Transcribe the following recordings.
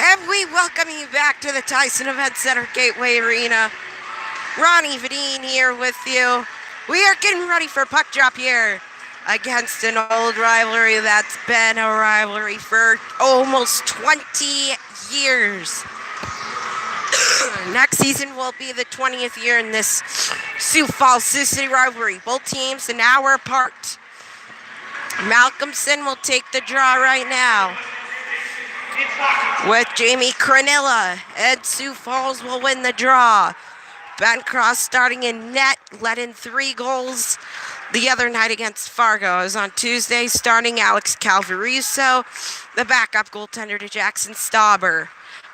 And we welcome you back to the Tyson Event Center Gateway Arena. Ronnie Vadine here with you. We are getting ready for puck drop here against an old rivalry that's been a rivalry for almost 20 years. Next season will be the 20th year in this Sioux Falls Sioux City rivalry. Both teams an hour apart. Malcolmson will take the draw right now with Jamie Cranilla, and Sioux Falls will win the draw. Ben Cross starting in net, let in 3 goals the other night against Fargo. It was on Tuesday, starting Alex Calvaruso, the backup goaltender to Jackson Stauber.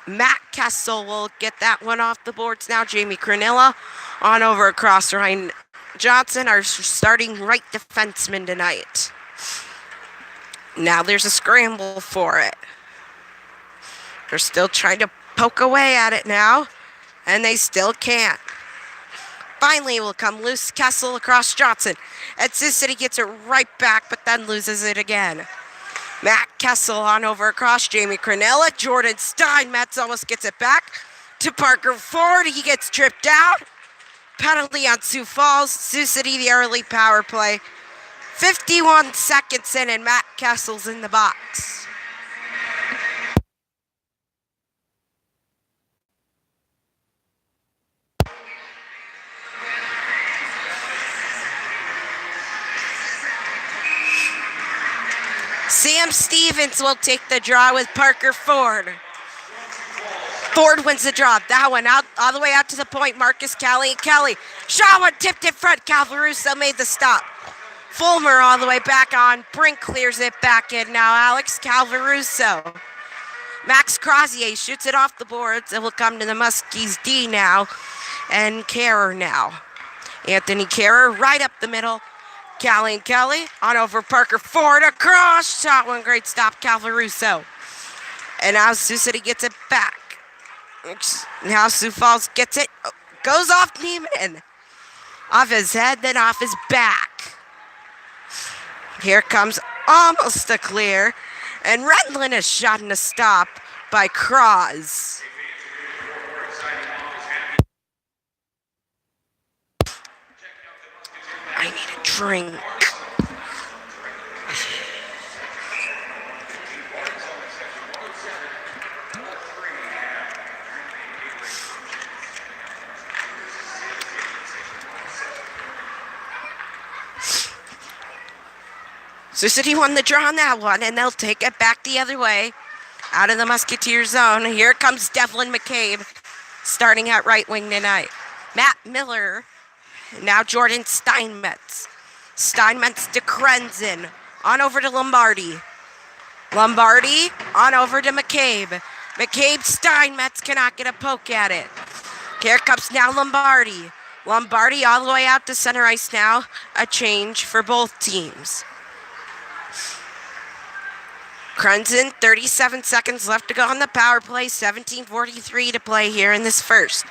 Matt Kessel will get that one off the boards now. Jamie Cranilla on over across. Ryan Johnson, our starting right defenseman tonight. Now there's a scramble for it. They're still trying to poke away at it now, and they still can't. Finally will come loose Kessel across Johnson. And Sioux City gets it right back, but then loses it again. Matt Kessel on over across Jamie Cranilla. Jordan Steinmetz almost gets it back to Parker Ford. He gets tripped out. Penalty on Sioux Falls. Sioux City, the early power play. 51 seconds in, and Matt Kessel's in the box. Sam Stevens will take the draw with Parker Ford. Ford wins the draw. That one out all the way out to the point. Marcus Kelly and Kelly. Shot one tipped in front. Calvaruso made the stop. Fulmer all the way back on. Brink clears it back in now. Alex Calvaruso. Max Crozier shoots it off the boards. It will come to the Muskies D now. And Kerr now. Anthony Kerr right up the middle. Callie and Kelly on over Parker Ford across. Shot one, great stop, Calvaruso. And now Sioux City gets it back. Now Sioux Falls gets it. Goes off Neiman. Off his head, then off his back. Here comes almost a clear. And Redlin is shot in a stop by Cross. I need a drink. Sioux City won the draw on that one, and they'll take it back the other way out of the Musketeer zone. Here comes Devlin McCabe starting at right wing tonight. Matt Miller. Now Jordan Steinmetz. Steinmetz to Krenzen. On over to Lombardi. Lombardi on over to McCabe. McCabe, Steinmetz cannot get a poke at it. Here comes now Lombardi. Lombardi all the way out to center ice now. A change for both teams. Krenzen, 37 seconds left to go on the power play. 17:43 to play here in this first.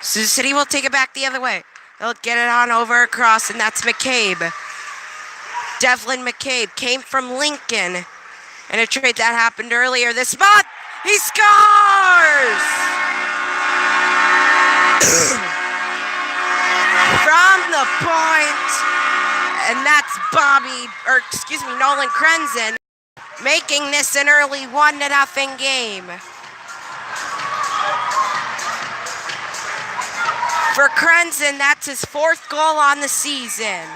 Sioux City will take it back the other way. They'll get it on over across, and that's McCabe. Devlin McCabe came from Lincoln. And a trade that happened earlier this month. He scores! From the point. And that's Nolan Krenzen, making this an early 1-0 game. For Krenzen, that's his 4th goal on the season.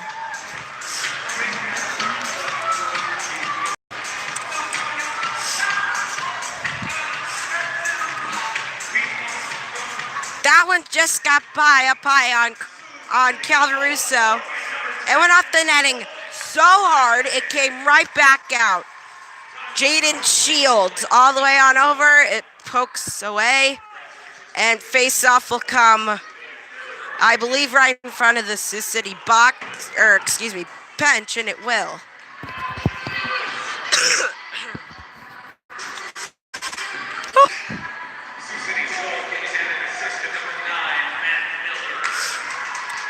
That one just got up high on Calvaruso. It went off the netting so hard, it came right back out. Jaden Shields all the way on over. It pokes away. And face-off will come, I believe, right in front of the Sioux City bench, and it will.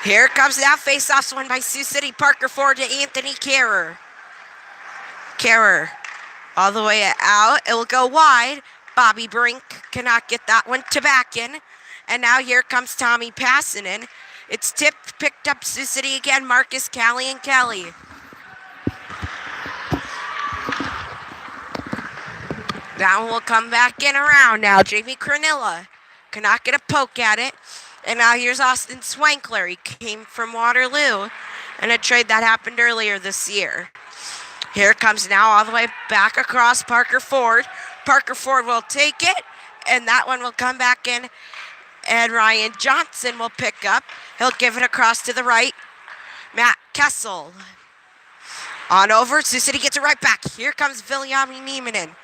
Here comes now face-offs won by Sioux City. Parker Ford to Anthony Kerr. Kerr all the way out. It will go wide. Bobby Brink cannot get that one to back in. And now here comes Tommy passing in. It's tipped, picked up Sioux City again. Marcus, Callie, and Kelly. That one will come back in around now. Jamie Cronilla cannot get a poke at it. And now here's Austin Swankler. He came from Waterloo in a trade that happened earlier this year. Here it comes now all the way back across Parker Ford. Parker Ford will take it, and that one will come back in. And Ryan Johnson will pick up. He'll give it across to the right. Matt Kessel. On over. Sioux City gets it right back. Here comes Viliami Niemanen.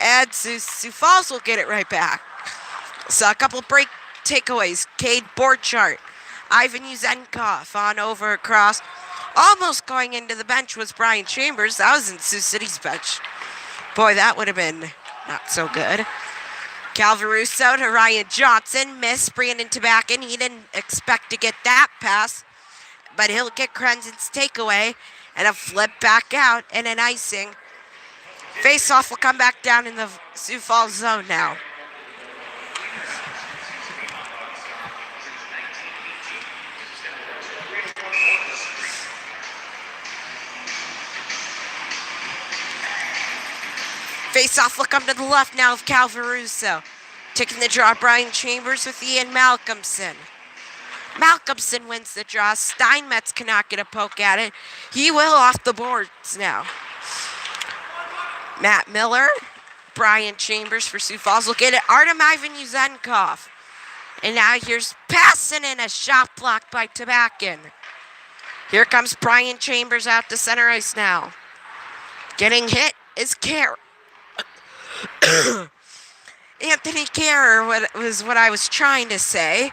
And Sioux Falls will get it right back. So a couple break takeaways. Cade Borchardt. Ivan Uzenkov on over across. Almost going into the bench was Brian Chambers. That was in Sioux City's bench. Boy, that would have been not so good. Calvaruso to Ryan Johnson. Miss Brandon Tabakin. He didn't expect to get that pass, but he'll get Crenzen's takeaway and a flip back out and an icing. Face-off will come back down in the Sioux Falls zone now. Face-off will come to the left now of Calvaruso. Taking the draw, Brian Chambers with Ian Malcolmson. Malcolmson wins the draw. Steinmetz cannot get a poke at it. He will off the boards now. Matt Miller, Brian Chambers for Sioux Falls will get it. Artem Ivan Uzenkov. And now here's passing in a shot block by Tabakin. Here comes Brian Chambers out to center ice now. Getting hit is Kerr. Anthony Kerr was what I was trying to say.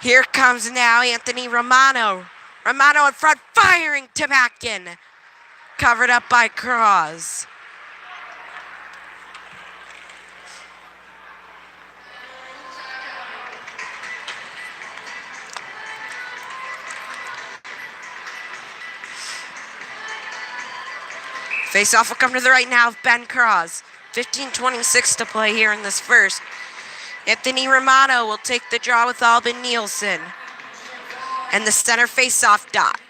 Here comes now Anthony Romano. Romano in front, firing Tabakin. Covered up by Cross. Face-off will come to the right now of Ben Cross. 15:26 to play here in this first. Anthony Romano will take the draw with Albin Nielsen. And the center face-off dot.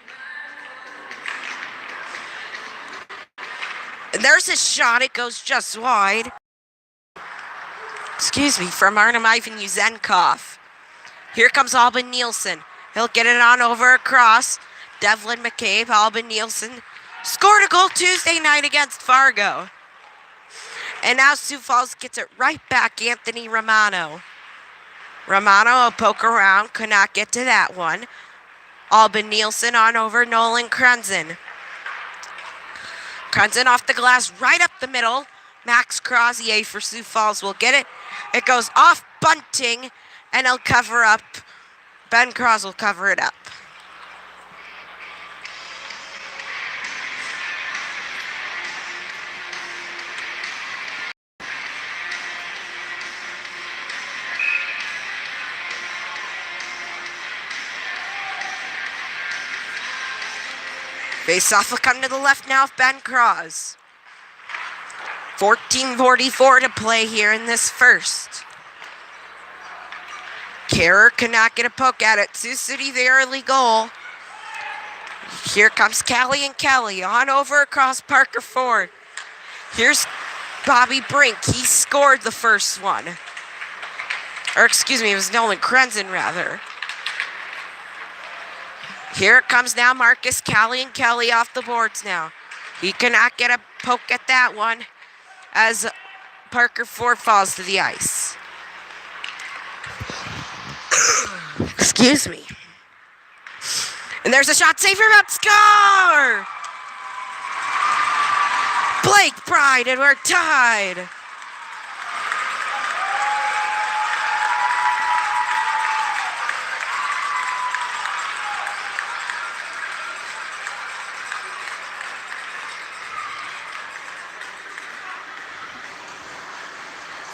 And there's a shot. It goes just wide. Excuse me, from Artem Ivan Uzenkov. Here comes Albin Nielsen. He'll get it on over across. Devlin McCabe, Albin Nielsen scored a goal Tuesday night against Fargo. And now Sioux Falls gets it right back, Anthony Romano. Romano will poke around, could not get to that one. Albin Nielsen on over Nolan Crenzen. Crenzen off the glass, right up the middle. Max Crozier for Sioux Falls will get it. It goes off bunting, and he'll cover up. Ben Cross will cover it up. Face-off will come to the left now of Ben Cross. 14:44 to play here in this first. Kerr cannot get a poke at it. Sioux City, the early goal. Here comes Callie and Kelly on over across Parker Ford. Here's Bobby Brink. He scored the first one. Or excuse me, it was Nolan Crenzen rather. Here it comes now, Marcus, Callie, and Kelly off the boards now. He cannot get a poke at that one as Parker Ford falls to the ice. Excuse me. And there's a shot, save for about score! Blake Pride, and we're tied.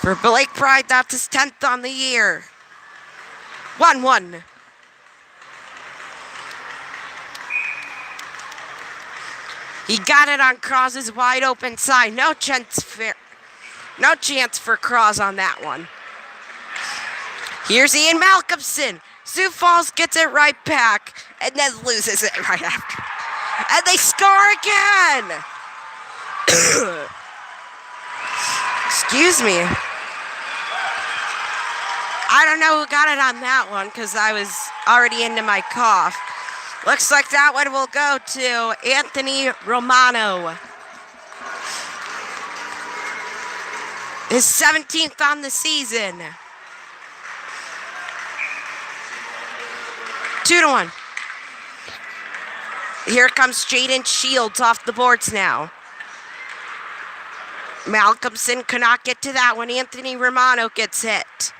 For Blake Pride, that's his 10th on the year. 1-1. He got it on Cross's wide open side. No chance No chance for Cross on that one. Here's Ian Malcolmson. Sioux Falls gets it right back and then loses it right after. And they score again. Excuse me. I don't know who got it on that one because I was already into my cough. Looks like that one will go to Anthony Romano. His 17th on the season. 2-1. Here comes Jaden Shields off the boards now. Malcolmson cannot get to that one. Anthony Romano gets hit.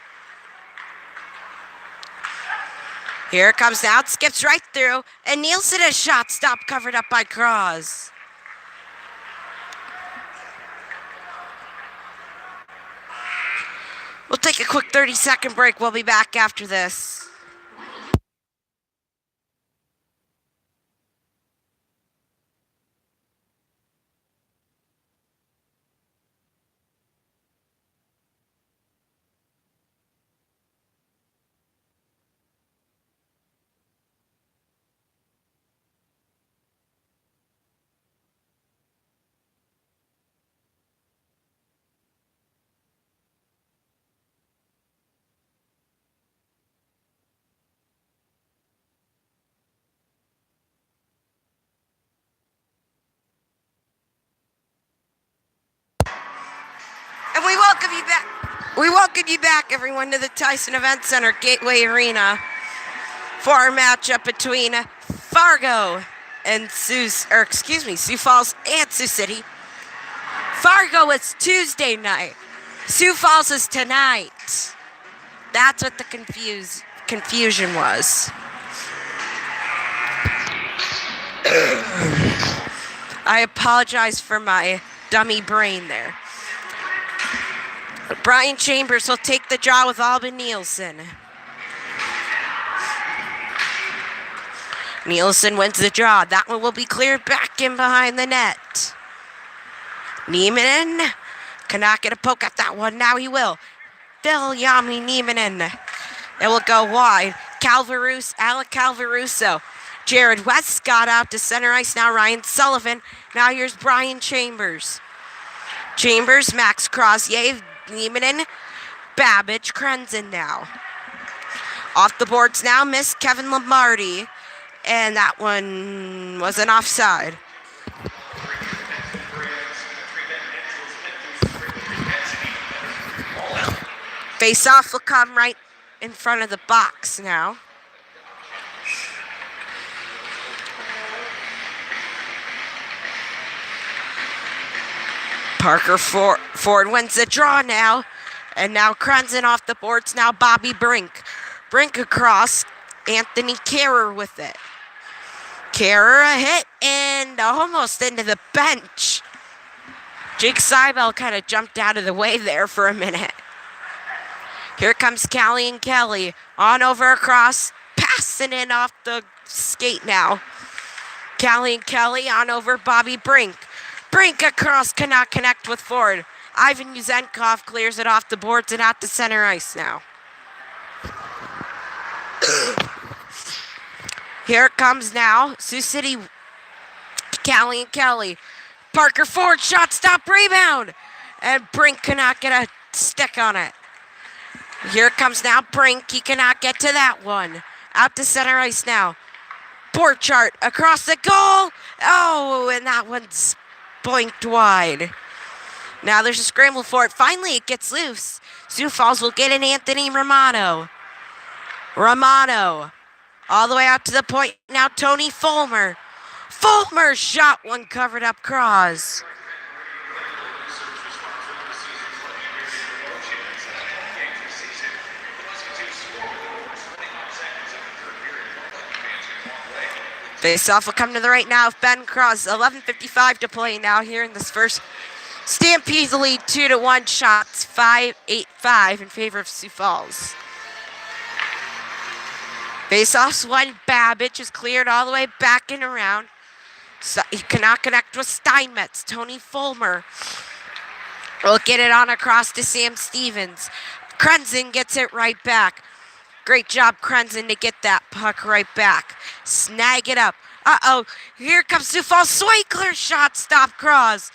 Here it comes now. It skips right through. And Nielsen has shot stop covered up by Cross. We'll take a quick 30-second break. We'll be back after this. And we welcome you back. We welcome you back, everyone, to the Tyson Event Center Gateway Arena for our matchup between Fargo and Sioux Falls and Sioux City. Fargo is Tuesday night. Sioux Falls is tonight. That's what the confusion was. I apologize for my dummy brain there. Brian Chambers will take the draw with Alban Nielsen. Nielsen wins the draw. That one will be cleared back in behind the net. Niemanen cannot get a poke at that one. Now he will. Viljami Niemanen. It will go wide. Alec Calvaruso. Jared West got out to center ice. Now Ryan Sullivan. Now here's Brian Chambers. Chambers, Max Crozier, Niemanen, Babbage, Krenzen now. Off the boards now, miss Kevin Lombardi. And that one was an offside. Face-off will come right in front of the box now. Parker Ford wins the draw now. And now Krenzen off the boards. Now Bobby Brink. Brink across. Anthony Kerrer with it. Kerrer a hit and almost into the bench. Jake Seibel kind of jumped out of the way there for a minute. Here comes Callie and Kelly. On over across. Passing in off the skate now. Callie and Kelly on over Bobby Brink. Brink across, cannot connect with Ford. Ivan Yuzenkov clears it off the boards and out to center ice now. Here it comes now. Sioux City, Callie and Kelly. Parker Ford, shot, stop, rebound. And Brink cannot get a stick on it. Here it comes now, Brink. He cannot get to that one. Out to center ice now. Borchardt across the goal. Oh, and that one's boinked wide. Now there's a scramble for it. Finally, it gets loose. Sioux Falls will get an Anthony Romano. Romano all the way out to the point. Now Tony Fulmer. Fulmer shot one covered up cross. Face-off will come to the right now of Ben Cross. 11:55 to play now here in this first. Stampede's lead 2-1 shots. 5-8-5 in favor of Sioux Falls. Face-offs one. Babbage is cleared all the way back and around. So he cannot connect with Steinmetz. Tony Fulmer. Will get it on across to Sam Stevens. Krenzen gets it right back. Great job, Krenzen, to get that puck right back. Snag it up. Uh-oh, here comes Sioux Falls. Swinkler shot stop cross.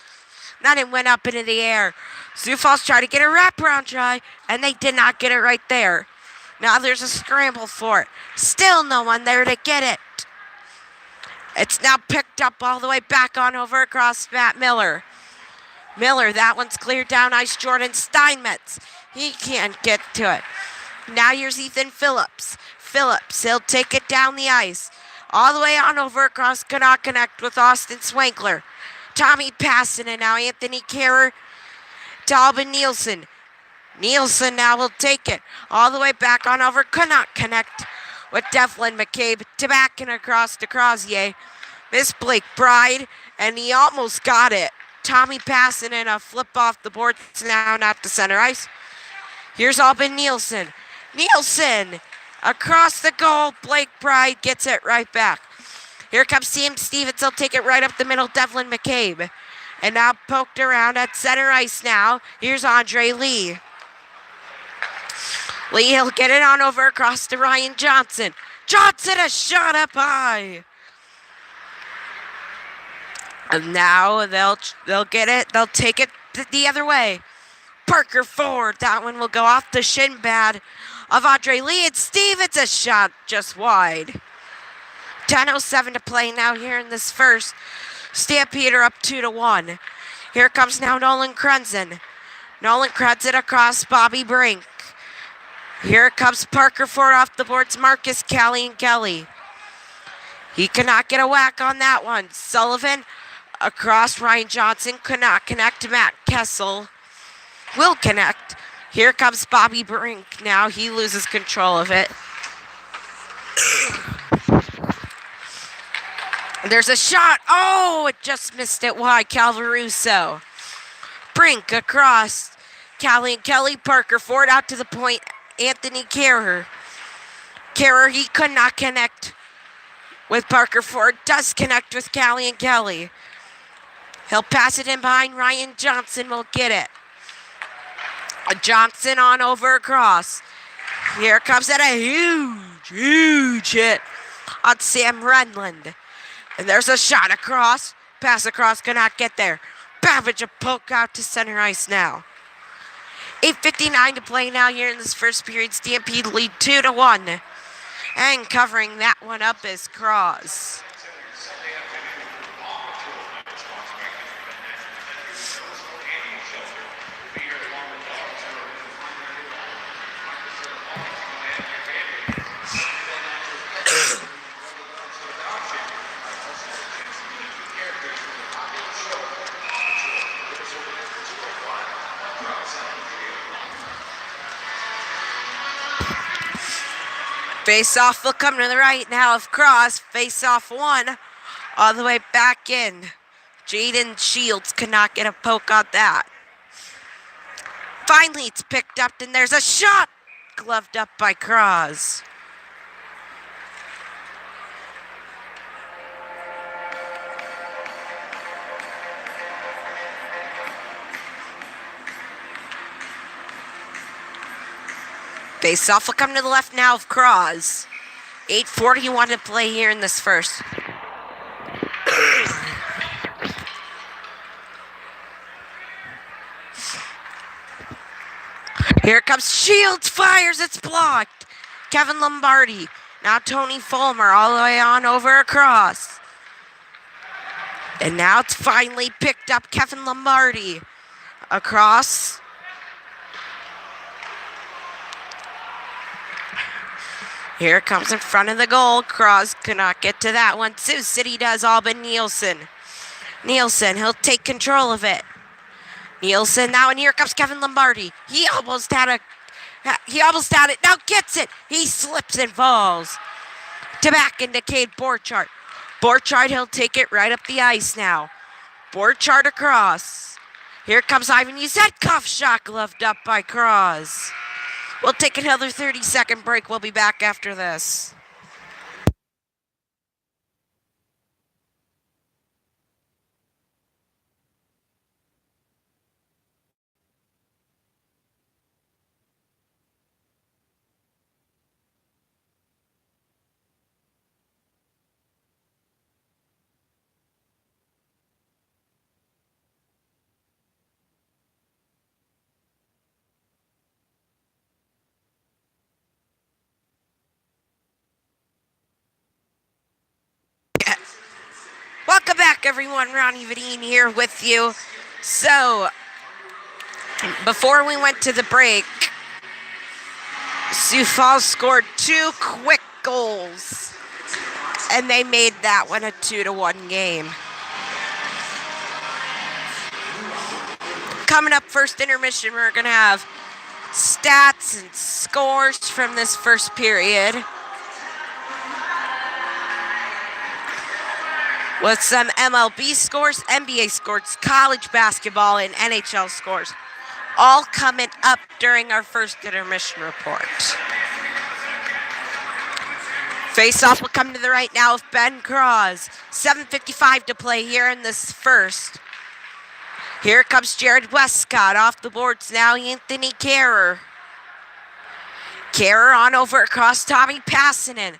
Then it went up into the air. Sioux Falls tried to get a wraparound try, and they did not get it right there. Now there's a scramble for it. Still no one there to get it. It's now picked up all the way back on over across Matt Miller. Miller, that one's cleared down ice. Jordan Steinmetz. He can't get to it. Now here's Ethan Phillips. Phillips, he'll take it down the ice. All the way on over across Cannot Connect with Austin Swankler. Tommy passing it now. Anthony Carrer to Albin Nielsen. Nielsen now will take it all the way back on over. Cannot Connect with Devlin McCabe to back and across to Crozier. Miss Blake Bride, and he almost got it. Tommy passing in a flip off the boards now, not to center ice. Here's Albin Nielsen. Nielsen across the goal. Blake Bride gets it right back. Here comes Sam Stevens. He'll take it right up the middle. Devlin McCabe. And now poked around at center ice now. Here's Andre Lee. Lee, he'll get it on over across to Ryan Johnson. Johnson, a shot up high. And now they'll get it. They'll take it the other way. Parker Ford. That one will go off the shin pad of Andre Lee. And Stevens, a shot just wide. 10:07 to play now here in this first. Stampeder up 2-1. Here comes now Nolan Krenzen. Nolan Krenzen across Bobby Brink. Here comes Parker Ford off the boards. Marcus Kelly and Kelly. He cannot get a whack on that one. Sullivan across Ryan Johnson. Cannot connect. Matt Kessel will connect. Here comes Bobby Brink now. He loses control of it. There's a shot. Oh, it just missed it wide. Calvaruso. Brink across. Callie and Kelly. Parker Ford out to the point. Anthony Carrer. Carrer, he could not connect with Parker Ford. Does connect with Callie and Kelly. He'll pass it in behind. Ryan Johnson will get it. Johnson on over across. Here comes at a huge hit on Sam Renland. And there's a shot across. Pass across, cannot get there. Babbage a poke out to center ice now. 8:59 to play now here in this first period. Stampede lead 2-1. And covering that one up is Cross. Face-off will come to the right now of Cross. Face-off one. All the way back in. Jaden Shields cannot get a poke on that. Finally, it's picked up, and there's a shot. Gloved up by Cross. Face-off will come to the left now of Cross. 8:41 to play here in this first. Here comes Shields, fires, it's blocked. Kevin Lombardi. Now Tony Fulmer all the way on over across. And now it's finally picked up. Kevin Lombardi across. Here it comes in front of the goal. Cross cannot get to that one. Sioux City does all but Nielsen. Nielsen, he'll take control of it. Nielsen now, and here comes Kevin Lombardi. He almost had it. Now gets it. He slips and falls. To back into Cade Borchardt. Borchardt, he'll take it right up the ice now. Borchardt across. Here comes Ivan Yuzetkov. Shot gloved up by Cross. We'll take another 30-second break. We'll be back after this. back, everyone. Ronnie Vadine here with you. So, before we went to the break, Sioux Falls scored 2 quick goals, and they made that one a 2-1 game. Coming up, first intermission, we're going to have stats and scores from this first period, with some MLB scores, NBA scores, college basketball, and NHL scores, all coming up during our first intermission report. Face-off will come to the right now of Ben Cross. 7:55 to play here in this first. Here comes Jared Westcott off the boards now. Anthony Kerrer. Kerrer on over across Tommy Passanen.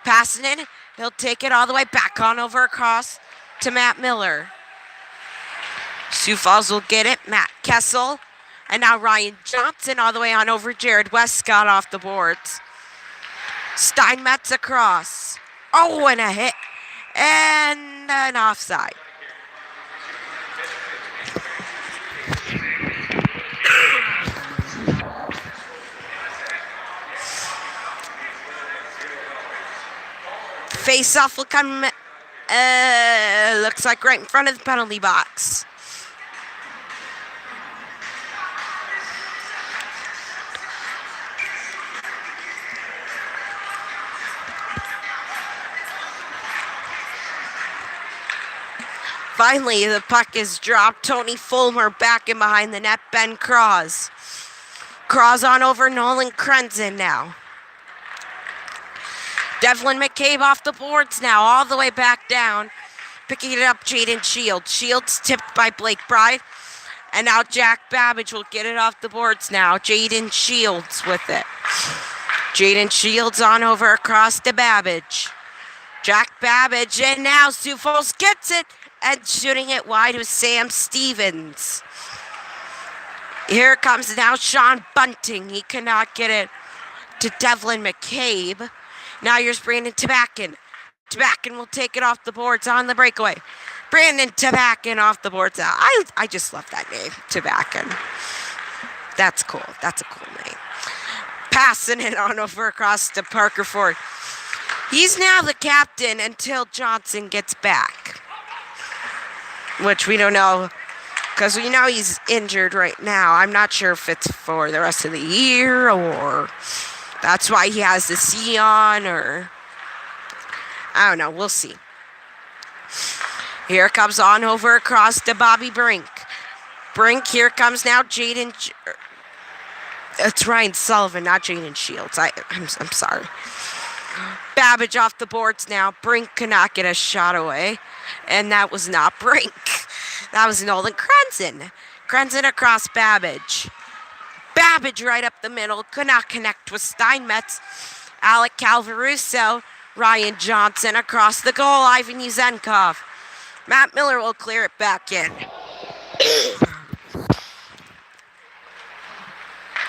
Passanen, he'll take it all the way back on over across to Matt Miller. Sioux Falls will get it. Matt Kessel. And now Ryan Johnson all the way on over. Jared Westcott off the boards. Steinmetz across. Oh, and a hit. And an offside. Face-off will come, looks like right in front of the penalty box. Finally, the puck is dropped. Tony Fulmer back in behind the net. Ben Cross. Cross on over Nolan Krenzen now. Devlin McCabe off the boards now, all the way back down. Picking it up, Jaden Shields. Shields tipped by Blake Bride. And now Jack Babbage will get it off the boards now. Jaden Shields with it. Jaden Shields on over across to Babbage. Jack Babbage, and now Sioux Falls gets it. And shooting it wide was Sam Stevens. Here comes now Sean Bunting. He cannot get it to Devlin McCabe. Now here's Brandon Tabakin. Tabakin will take it off the boards on the breakaway. Brandon Tabakin off the boards. I just love that name, Tabakin. That's cool. That's a cool name. Passing it on over across to Parker Ford. He's now the captain until Johnson gets back, which we don't know because we know he's injured right now. I'm not sure if it's for the rest of the year or that's why he has the C on, or I don't know. We'll see. Here comes on over across to Bobby Brink. Brink, here comes now Jaden. It's Ryan Sullivan, not Jaden Shields. I'm sorry. Babbage off the boards now. Brink cannot get a shot away. And that was not Brink. That was Nolan Krenzen. Krenzen across Babbage. Babbage right up the middle. Could not connect with Steinmetz. Alec Calvaruso. Ryan Johnson across the goal. Ivan Yuzenkov. Matt Miller will clear it back in.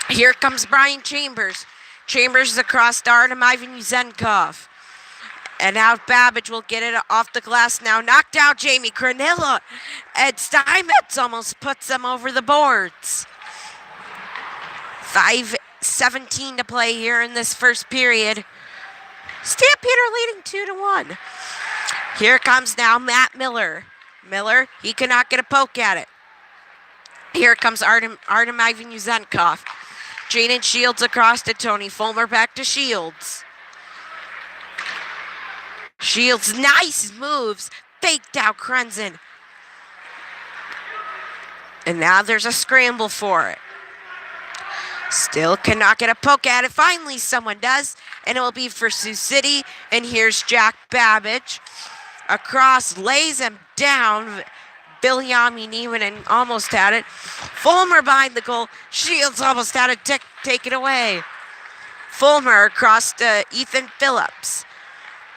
Here comes Brian Chambers. Chambers across to Artem Ivan Yuzenkov. And now Babbage will get it off the glass now. Knocked out Jamie Cronilla. And Steinmetz almost puts them over the boards. 5:17 to play here in this first period. Stampeder leading 2-1. Here comes now Matt Miller. Miller, he cannot get a poke at it. Here comes Artem Ivan Yuzenkov. Jaden Shields across to Tony Fulmer, back to Shields. Shields, nice moves. Faked out Krenzen. And now there's a scramble for it. Still cannot get a poke at it. Finally, someone does. And it will be for Sioux City. And here's Jack Babbage. Across, lays him down. Bilyami Niemann almost had it. Fulmer behind the goal. Shields almost had it. Take it away. Fulmer across to Ethan Phillips.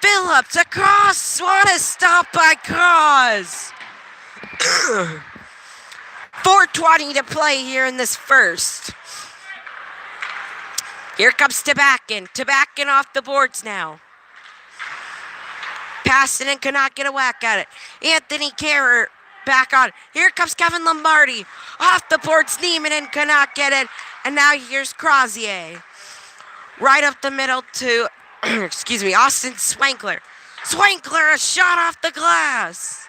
Phillips across. What a stop by Cross. 4:20 to play here in this first. Here comes Tabakin. Tabakin off the boards now. Passed it and could not get a whack at it. Anthony Carrer back on. Here comes Kevin Lombardi. Off the boards, Neiman could not get it. And now here's Crozier. Right up the middle to, Austin Swankler. Swankler, a shot off the glass.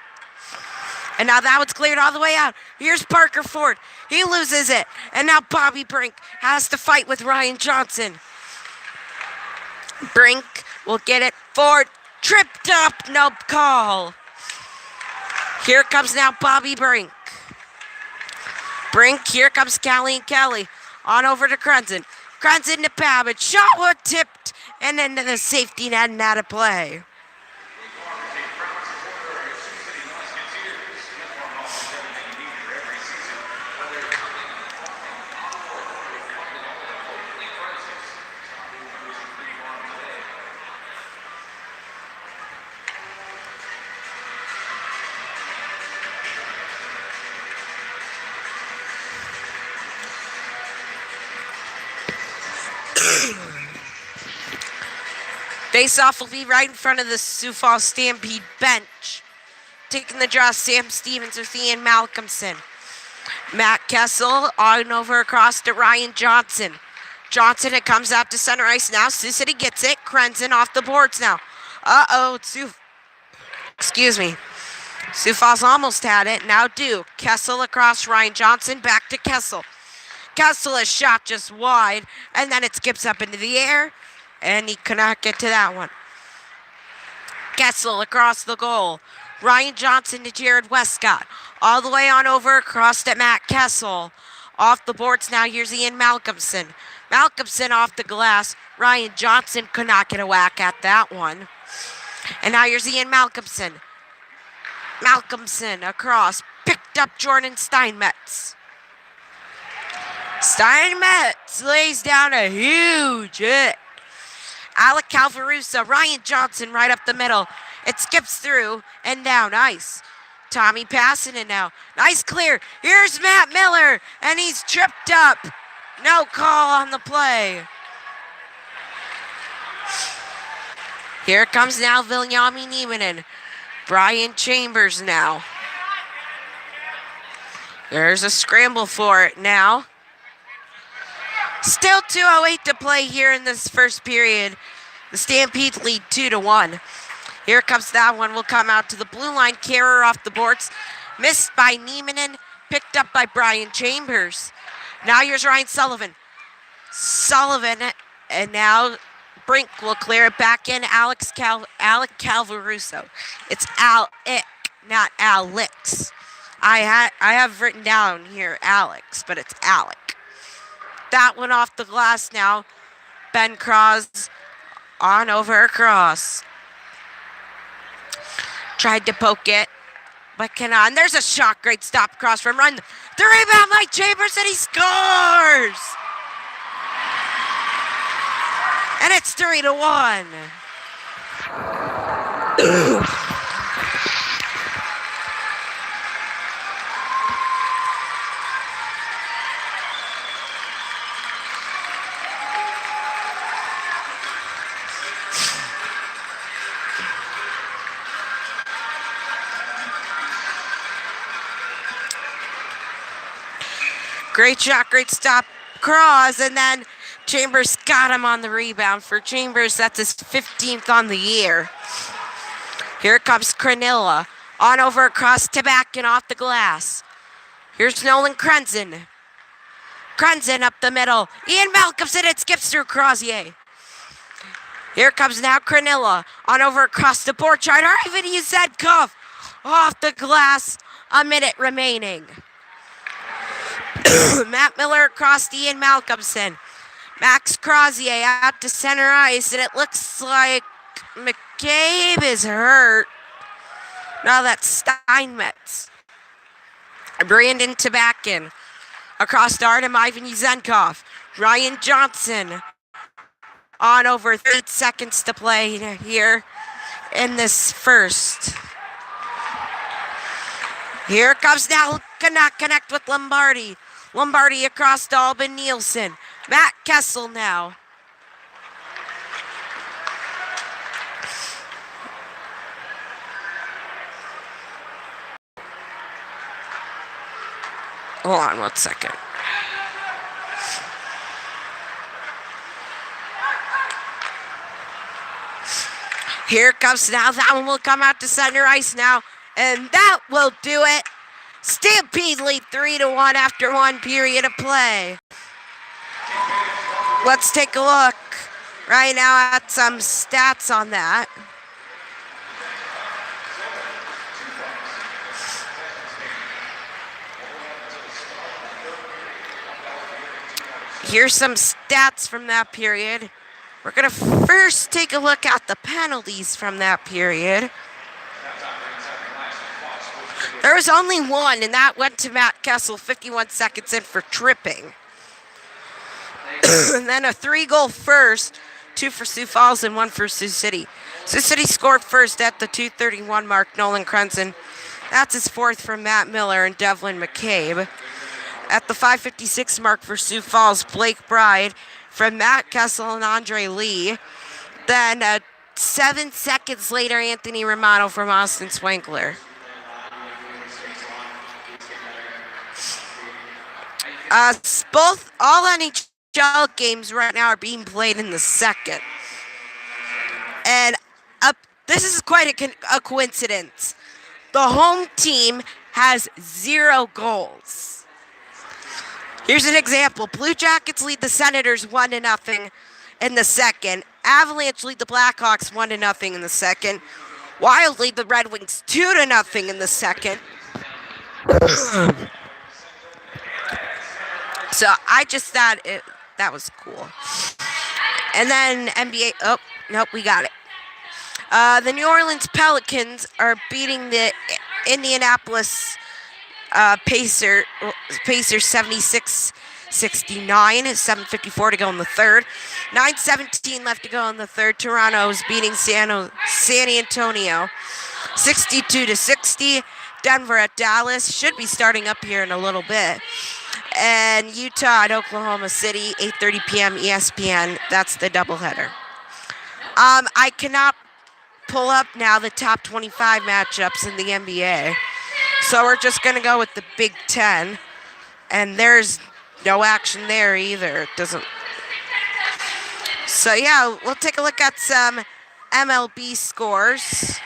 And now that one's cleared all the way out. Here's Parker Ford. He loses it. And now Bobby Brink has to fight with Ryan Johnson. Brink will get it. Ford tripped up. No call. Here comes now Bobby Brink. Brink, here comes Callie and Kelly. On over to Crenson. Crenson to Babbage. Shot was tipped. And into the safety net and out of play. Face-off will be right in front of the Sioux Falls Stampede bench. Taking the draw, Sam Stevens with Ian Malcolmson. Matt Kessel on over across to Ryan Johnson. Johnson, it comes out to center ice now. Sioux City gets it. Crenson off the boards now. Sioux Falls almost had it. Now Duke. Kessel across Ryan Johnson. Back to Kessel. Kessel, a shot just wide. And then it skips up into the air. And he cannot get to that one. Kessel across the goal. Ryan Johnson to Jared Westcott. All the way on over across to Matt Kessel. Off the boards now, here's Ian Malcolmson. Malcolmson off the glass. Ryan Johnson could not get a whack at that one. And now here's Ian Malcolmson. Malcolmson across. Picked up Jordan Steinmetz. Steinmetz lays down a huge hit. Alec Calvarusa, Ryan Johnson right up the middle. It skips through and down ice. Tommy passing it now. Nice clear. Here's Matt Miller, and he's tripped up. No call on the play. Here comes now Viljami Nieminen. Brian Chambers now. There's a scramble for it now. Still 2:08 to play here in this first period. The Stampede lead 2-1. Here comes that one. Will come out to the blue line. Carrer off the boards. Missed by Nieminen. Picked up by Brian Chambers. Now here's Ryan Sullivan. And now Brink will clear it back in. Alec Calvaruso. It's Al-Ick, not Alex. I have written down here Alex, but it's Alec. That one off the glass now. Ben Cross on over across. Tried to poke it, but cannot. And there's a shot. Great stop across from Run. The rebound, Mike Chambers, and he scores! And it's 3-1. Great shot, great stop, Cross, and then Chambers got him on the rebound. For Chambers, that's his 15th on the year. Here comes Crenilla, on over across Tabakin off the glass. Here's Nolan Crenson. Crenson up the middle. Ian Malcolmson, it skips through Crozier. Here comes now Crenilla, on over across the Borchardt. Ivan Yuzedkov off the glass, a minute remaining. Matt Miller across to Ian Malcolmson. Max Crozier out to center ice, and it looks like McCabe is hurt. No, that's Steinmetz. Brandon Tabakin across to Artem Ivan Yuzenkov. Ryan Johnson on over 8 seconds to play here in this first. Here comes now, cannot connect with Lombardi. Lombardi across to Albin Nielsen. Matt Kessel now. Hold on 1 second. Here it comes now. That one will come out to center ice now. And that will do it. Stampede lead 3-1 after 1 period of play. Let's take a look right now at some stats on that. Here's some stats from that period. We're going to first take a look at the penalties from that period. There was only one, and that went to Matt Kessel, 51 seconds in for tripping. And then a 3-goal first, 2 for Sioux Falls and 1 for Sioux City. Sioux City scored first at the 2:31 mark, Nolan Crenson. That's his 4th from Matt Miller and Devlin McCabe. At the 5:56 mark for Sioux Falls, Blake Bride from Matt Kessel and Andre Lee. Then 7 seconds later, Anthony Romano from Austin Swankler. All NHL games right now are being played in the second. And this is quite a coincidence. The home team has 0 goals. Here's an example. Blue Jackets lead the Senators 1-0 in the second. Avalanche lead the Blackhawks 1-0 in the second. Wild lead the Red Wings 2-0 in the second. So I just thought that was cool. And then NBA, oh, nope, we got it. The New Orleans Pelicans are beating the Indianapolis Pacers 76-69, 7:54 to go in the third. 9:17 left to go in the third. Toronto is beating San Antonio 62-60. Denver at Dallas should be starting up here in a little bit. And Utah at Oklahoma City, 8:30 p.m. ESPN. That's the doubleheader. I cannot pull up now the top 25 matchups in the NBA. So we're just going to go with the Big Ten. And there's no action there either. It doesn't. So yeah, we'll take a look at some MLB scores.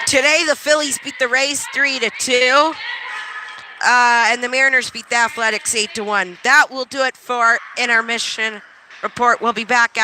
Today, the Phillies beat the Rays 3-2. And the Mariners beat the Athletics 8-1. That will do it for Intermission Report. We'll be back after.